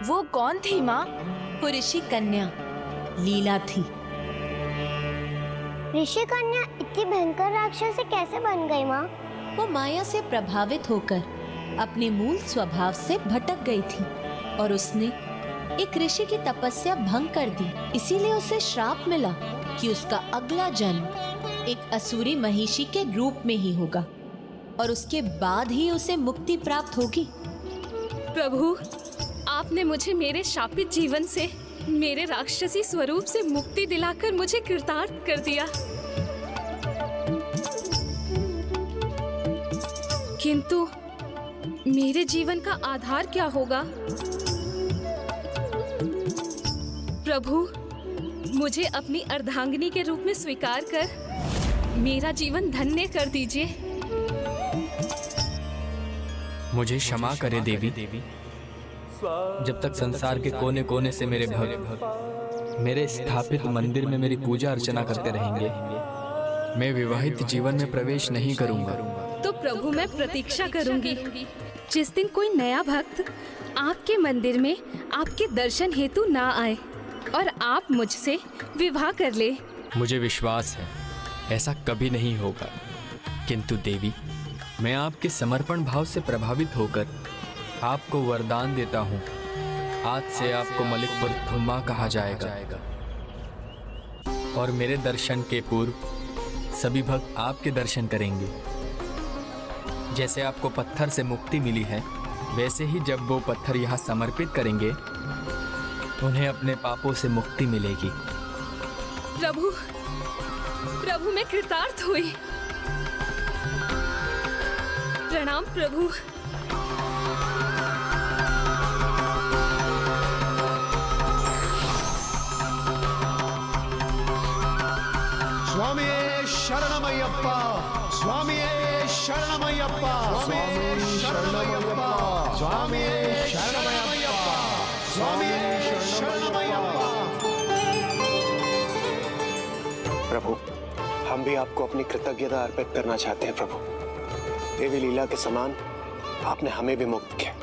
वो कौन थी माँ? वो ऋषि कन्या लीला थी। ऋषि कन्या इतनी भयंकर राक्षस कैसे बन गई माँ? वो माया से प्रभावित होकर अपने मूल स्वभाव से भटक गई थी और उसने एक ऋषि की तपस्या भंग कर दी। इसीलिए उसे श्राप मिला कि उसका अगला जन्म एक असुरी महिषी के रूप में ही होगा और उसके बाद ही उसे मुक्ति प्राप्त होगी। प्रभु, आपने मुझे मेरे शापित जीवन से, मेरे राक्षसी स्वरूप से मुक्ति दिलाकर मुझे कृतार्थ कर दिया। किंतु मेरे जीवन का आधार क्या होगा? प्रभु, मुझे अपनी अर्धांगिनी के रूप में स्वीकार कर मेरा जीवन धन्य कर दीजिए। मुझे क्षमा करे देवी। जब तक संसार के कोने कोने से मेरे भक्त मेरे स्थापित मंदिर में मेरी पूजा अर्चना करते रहेंगे, मैं विवाहित जीवन में प्रवेश नहीं करूंगा। तो प्रभु, मैं प्रतीक्षा करूंगी जिस दिन कोई नया भक्त आपके मंदिर में आपके दर्शन हेतु ना आए और आप मुझसे विवाह कर ले। मुझे विश्वास है ऐसा कभी नहीं होगा, किंतु देवी, मैं आपके समर्पण भाव से प्रभावित होकर आपको वरदान देता हूँ। आज से आपको मलिकपुर थुम्मा कहा जाएगा और मेरे दर्शन के पूर्व सभी भक्त आपके दर्शन करेंगे। जैसे आपको पत्थर से मुक्ति मिली है, वैसे ही जब वो पत्थर यहाँ समर्पित करेंगे, उन्हें अपने पापों से मुक्ति मिलेगी। प्रभु, प्रभु, मैं कृतार्थ हुई। प्रणाम प्रभु। स्वामी शरणमय्यप्पा, स्वामी शरणमय्यप्पा, स्वामी शरणमय्यप्पा, स्वामी शरणमय्यप्पा, स्वामी शरणमय्यप्पा। प्रभु, हम भी आपको अपनी कृतज्ञता अर्पित करना चाहते हैं। प्रभु, देवी लीला के समान आपने हमें भी मुक्त किया।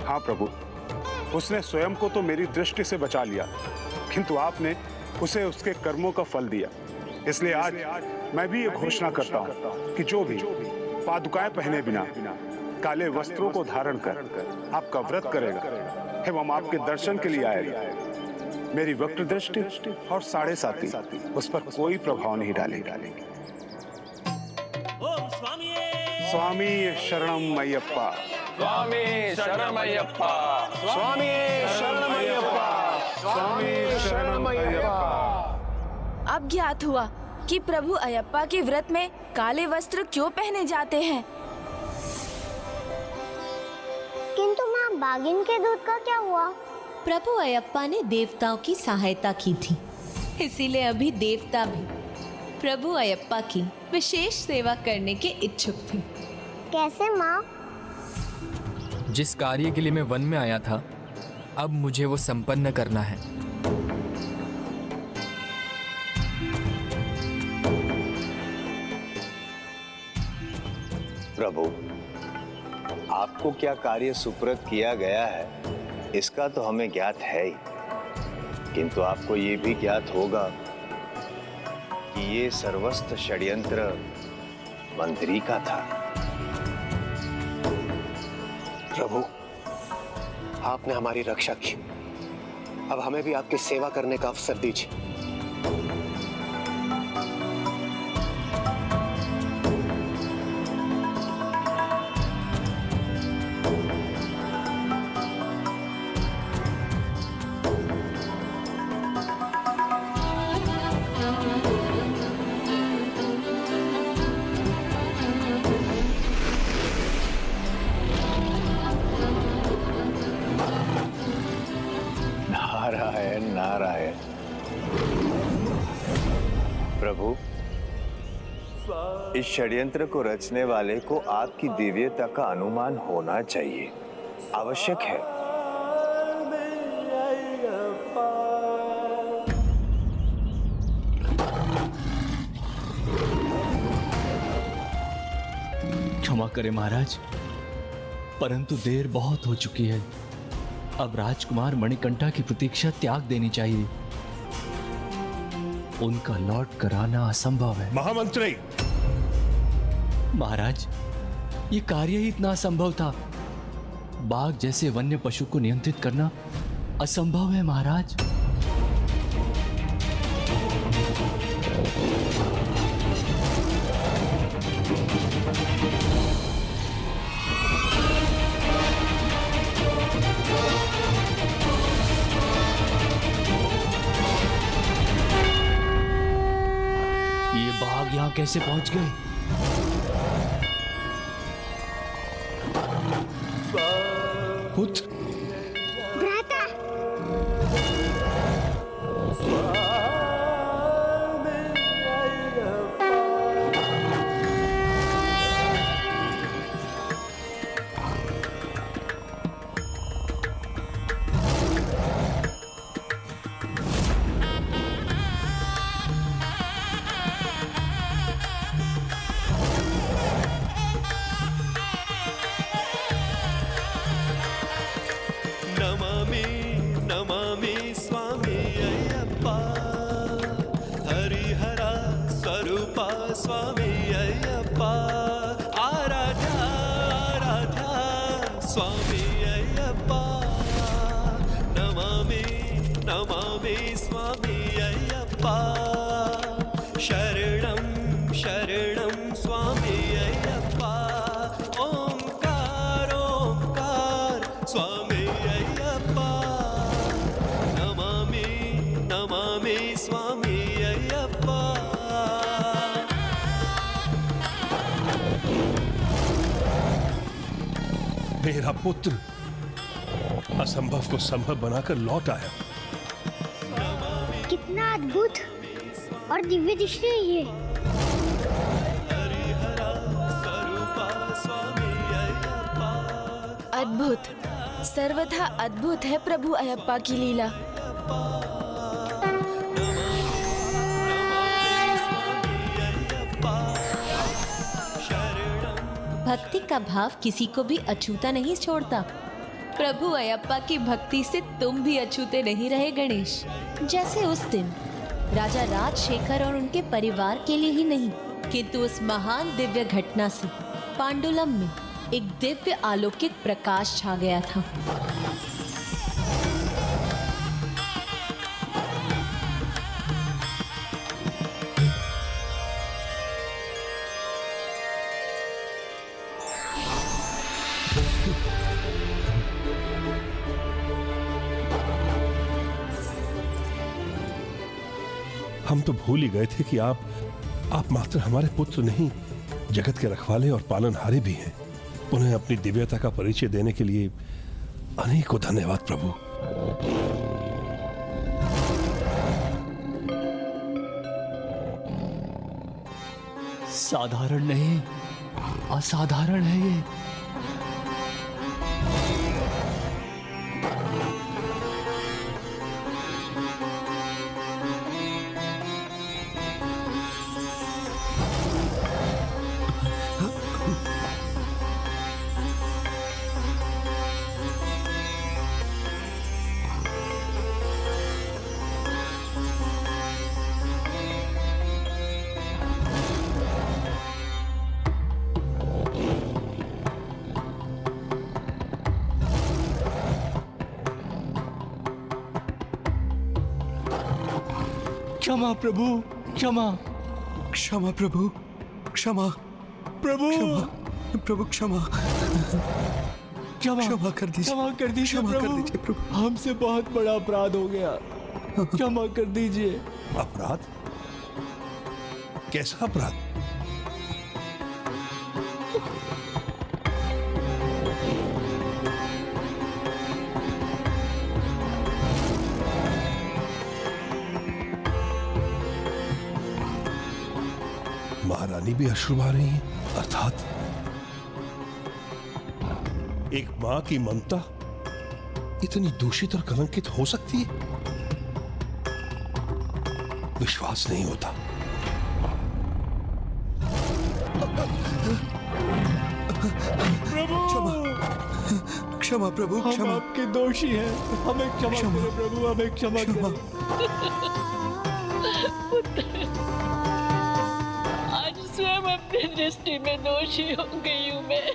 हाँ प्रभु, उसने स्वयं को तो मेरी दृष्टि से बचा लिया, किंतु आपने उसे उसके कर्मों का फल दिया। इसलिए आज मैं भी ये घोषणा करता हूँ कि जो भी पादुकाएं पहने बिना काले वस्त्रों को धारण कर आपका व्रत करेगा एवं आपके दर्शन के लिए आएगा, मेरी वक्र दृष्टि और 7.5 उस पर कोई प्रभाव नहीं डालेगी। स्वामी शरणमय्यप्पा, स्वामी शरणमय्यप्पा, स्वामी शरणमय्यप्पा, स्वामी शरणमय्यप्पा। अब ज्ञात हुआ कि प्रभु अयप्पा के व्रत में काले वस्त्र क्यों पहने जाते हैं। किंतु माँ, बागिन के दूध का क्या हुआ? प्रभु अयप्पा ने देवताओं की सहायता की थी, इसीलिए अभी देवता भी प्रभु अयप्पा की विशेष सेवा करने के इच्छुक थे। कैसे माँ? जिस कार्य के लिए मैं वन में आया था, अब मुझे वो संपन्न करना है। प्रभु, आपको क्या कार्य सुपुर्द किया गया है इसका तो हमें ज्ञात है ही, किंतु आपको ये भी ज्ञात होगा कि ये सर्वस्व षड्यंत्र मंत्री का था। प्रभु, आपने हमारी रक्षा की, अब हमें भी आपकी सेवा करने का अवसर दीजिए। नारायण नारायण। प्रभु, इस षड्यंत्र को रचने वाले को आपकी दिव्यता का अनुमान होना चाहिए, आवश्यक है। क्षमा करें महाराज, परंतु देर बहुत हो चुकी है। अब राजकुमार मणिकंठा की प्रतीक्षा त्याग देनी चाहिए। उनका लौट कर आना असंभव है। महामंत्री, महाराज, ये कार्य ही इतना असंभव था। बाघ जैसे वन्य पशु को नियंत्रित करना असंभव है महाराज। ये बाघ यहां कैसे पहुंच गए? पुत्र, भ्राता, नमामि नमामि स्वामी अय्यप्पा हरिहर स्वरूप स्वामी अय्यप्पा आराध्या आराध्या स्वामी अय्यप्पा नमामि नमामि स्वामी अय्यप्पा शरणं शरणं स्वामी अय्यप्पा ओंकार ओंकार स्वामी अय्यप्पा नमामि नमामि स्वामी अय्यप्पा। मेरा पुत्र असंभव को संभव बनाकर लौट आया। कितना अद्भुत और दिव्य दृष्टि है ये। हरिहर स्वरूप स्वामी अय्यप्पा अद्भुत, सर्वथा अद्भुत है प्रभु अयप्पा की लीला। भक्ति का भाव किसी को भी अछूता नहीं छोड़ता। प्रभु अयप्पा की भक्ति से तुम भी अछूते नहीं रहे गणेश। जैसे उस दिन राजा राजशेखर और उनके परिवार के लिए ही नहीं, किंतु उस महान दिव्य घटना से पांडुलम में एक दिव्य अलौकिक प्रकाश छा गया था। हम तो भूल ही गए थे कि आप मात्र हमारे पुत्र नहीं, जगत के रखवाले और पालनहारे भी हैं। उन्हें अपनी दिव्यता का परिचय देने के लिए अनेकों धन्यवाद प्रभु। साधारण नहीं, असाधारण है ये। क्षमा प्रभु, क्षमा क्षमा प्रभु, क्षमा प्रभु, प्रभु क्षमा क्षमा कर दीजिए, क्षमा कर दीजिए क्षमा कर प्रभु। दीजिए प्रभु। हमसे बहुत बड़ा अपराध हो गया, क्षमा कर दीजिए। अपराध? कैसा अपराध? महारानी भी अश्रु आ रही है, अर्थात एक मां की ममता इतनी दूषित और कलंकित हो सकती है? विश्वास नहीं होता। क्षमा क्षमा प्रभु, हम क्षमा। आपके दोषी हैं, हमें क्षमा करो प्रभु, हमें क्षमा करो। आज स्वयं अपनी दृष्टि में दोषी हो गई हूँ मैं।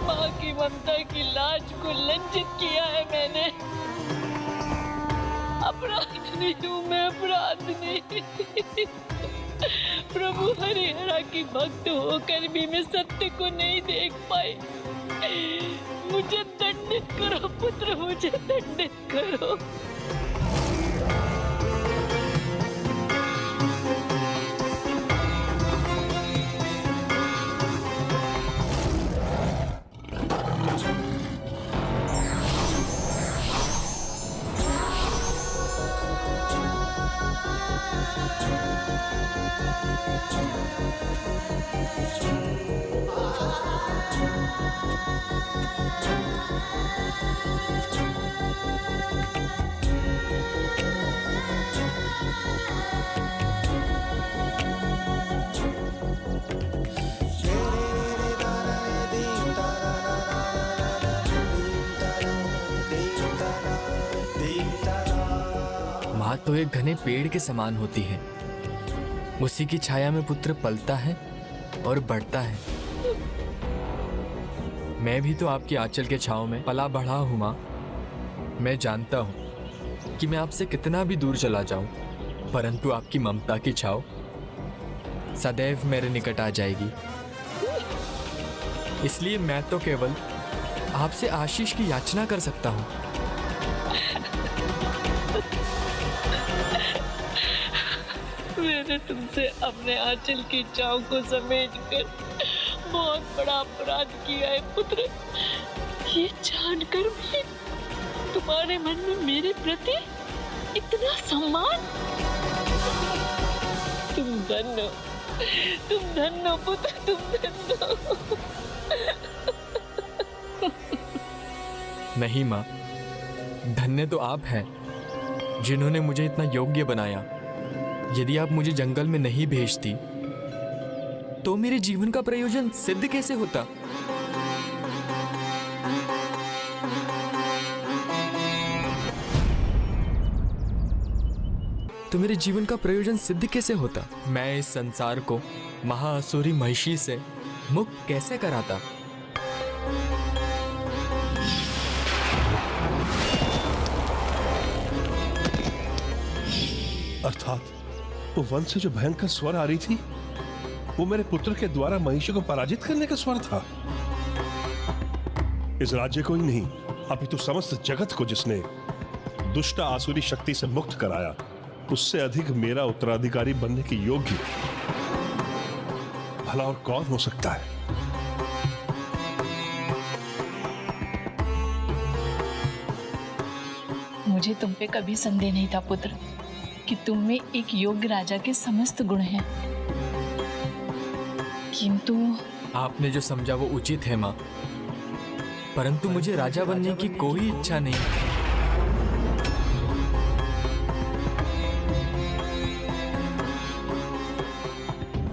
माँ की ममता की लाज को लज्जित किया है मैंने। अपराधनी हूँ मैं, अपराधनी। प्रभु हरिहरा की भक्त होकर भी मैं सत्य को नहीं देख पाई। मुझे दंडित करो पुत्र, मुझे दंडित करो। माँ तो एक घने पेड़ के समान होती है, उसी की छाया में पुत्र पलता है और बढ़ता है। मैं भी तो आपकी आंचल के छांव में पला बढ़ा हूँ माँ। मैं जानता हूँ कि मैं आपसे कितना भी दूर चला जाऊं, परंतु आपकी ममता की छाव सदैव मेरे निकट आ जाएगी। इसलिए मैं तो केवल आपसे आशीष की याचना कर सकता हूँ। मैंने तुमसे अपने आंचल की छांव को समेटकर बहुत बड़ा अपराध किया है पुत्र। ये जानकर भी तुम्हारे मन में मेरे प्रति इतना सम्मान। तुम धन्य हो पुत्र, तुम धन्य हो। नहीं माँ, धन्य तो आप हैं जिन्होंने मुझे इतना योग्य बनाया। यदि आप मुझे जंगल में नहीं भेजती तो मेरे जीवन का प्रयोजन सिद्ध कैसे होता? तो मेरे जीवन का प्रयोजन सिद्ध कैसे होता? मैं इस संसार को महाअसुरी महिषी से मुक्त कैसे कराता? अर्थात वो वन से जो भयंकर स्वर आ रही थी, वो मेरे पुत्र के द्वारा महिषी को पराजित करने का स्वर था। इस राज्य को ही नहीं, अपितु समस्त जगत को जिसने दुष्ट आसुरी शक्ति से मुक्त कराया, उससे अधिक मेरा उत्तराधिकारी बनने के योग्य भला और कौन हो सकता है? मुझे तुम पे कभी संदेह नहीं था पुत्र कि तुम में एक योग्य राजा के समस्त गुण हैं। किंतु आपने जो समझा वो उचित है माँ, परंतु मुझे राजा बनने की कोई इच्छा नहीं।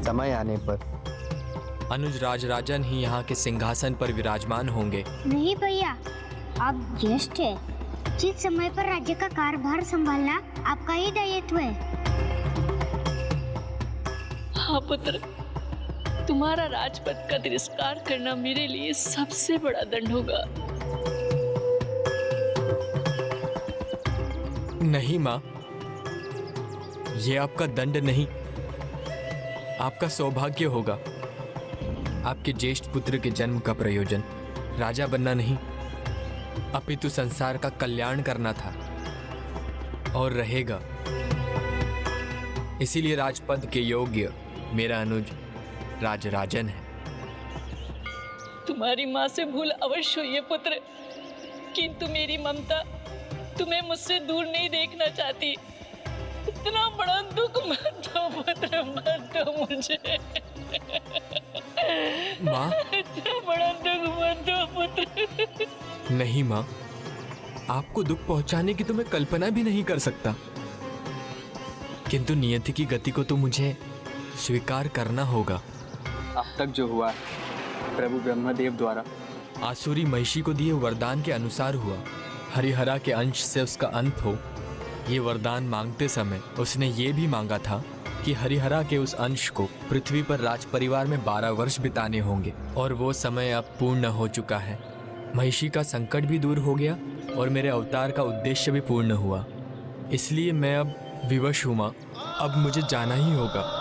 समय आने पर अनुज राजराजन ही यहाँ के सिंहासन पर विराजमान होंगे। नहीं भैया, आप ज्येष्ठ है। उचित समय पर राज्य का कार्यभार संभालना आपका ही दायित्व है। हाँ पुत्र, तुम्हारा राजपद का तिरस्कार करना मेरे लिए सबसे बड़ा दंड होगा। नहीं माँ, ये आपका दंड नहीं, आपका सौभाग्य होगा। आपके ज्येष्ठ पुत्र के जन्म का प्रयोजन राजा बनना नहीं, अपितु संसार का कल्याण करना था और रहेगा। इसीलिए राजपद के योग्य मेरा अनुज राजराजन है। तुम्हारी माँ से भूल अवश्य हुई है पुत्र, किंतु मेरी ममता तुम्हें मुझसे दूर नहीं देखना चाहती। इतना बड़ा दुख मत दो पुत्र, मत दो मुझे। माँ, इतना बड़ा दुख मत दो पुत्र। नहीं माँ, आपको दुख पहुंचाने की तो मैं कल्पना भी नहीं कर सकता, किंतु नियति की गति को तो मुझे स्वीकार करना होगा। अब तक जो हुआ प्रभु ब्रह्मदेव द्वारा आसुरी महिषी को दिए वरदान के अनुसार हुआ। हरिहरा के अंश से उसका अंत हो। ये वरदान मांगते समय उसने ये भी मांगा था कि हरिहरा के उस अंश को पृथ्वी पर राज परिवार में 12 वर्ष बिताने होंगे, और वो समय अब पूर्ण हो चुका है। महिषी का संकट भी दूर हो गया और मेरे अवतार का उद्देश्य भी पूर्ण हुआ। इसलिए मैं अब विवश हूँ माँ, अब मुझे जाना ही होगा।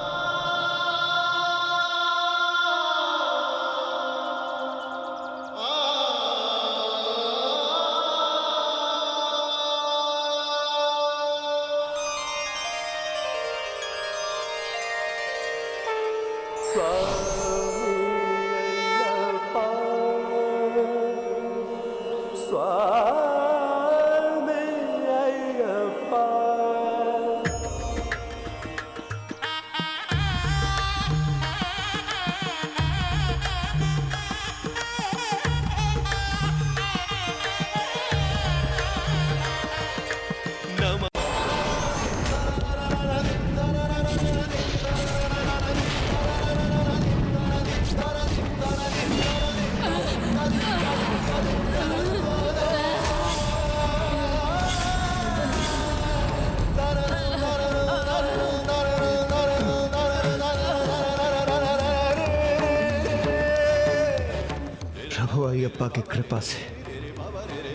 प्रभु अयप्पा की कृपा से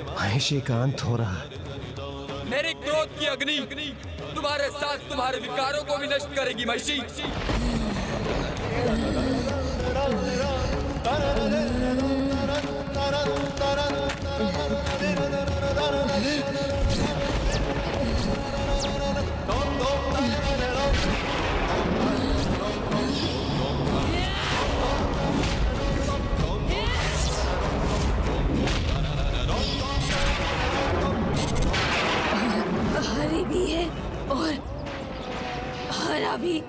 महिषी का अंत हो रहा है। मेरे क्रोध की अग्नि तुम्हारे साथ तुम्हारे विकारों को भी नष्ट करेगी महिषी। हरी भी है और हरा भी।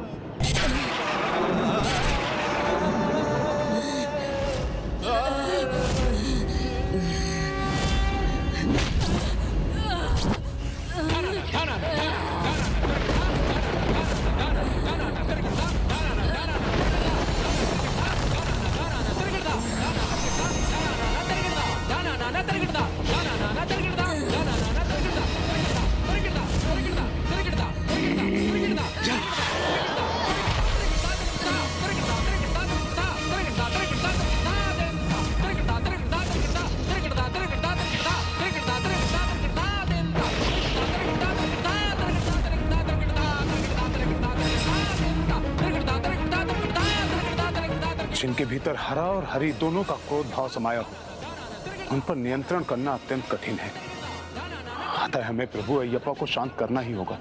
जिनके भीतर हरा और हरी दोनों का क्रोध भाव समाया हो, उन पर नियंत्रण करना अत्यंत कठिन है। अतः हमें प्रभु अयप्पा को शांत करना ही होगा।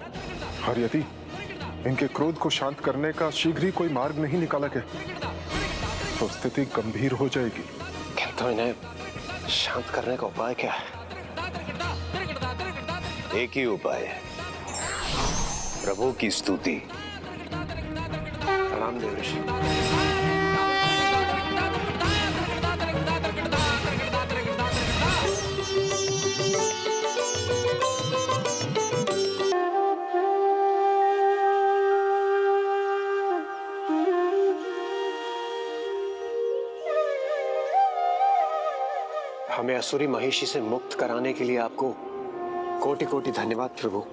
और यदि इनके क्रोध को शांत करने का शीघ्र ही कोई मार्ग नहीं निकाला गया तो स्थिति गंभीर हो जाएगी। किंतु इन्हें शांत करने का उपाय क्या है? एक ही उपाय है, प्रभु की स्तुति। प्रणाम देव ऋषि। हमें असुरी महिषी से मुक्त कराने के लिए आपको कोटि कोटि धन्यवाद प्रभु।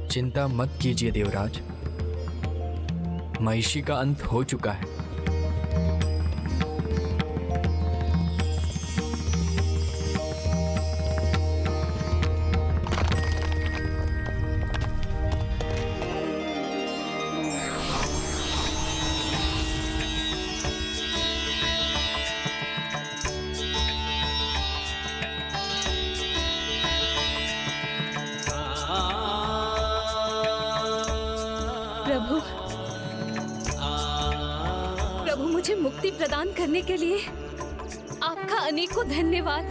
चिंता मत कीजिए देवराज, महिषी का अंत हो चुका है। प्रभु मुझे मुक्ति प्रदान करने के लिए आपका अनेकों धन्यवाद।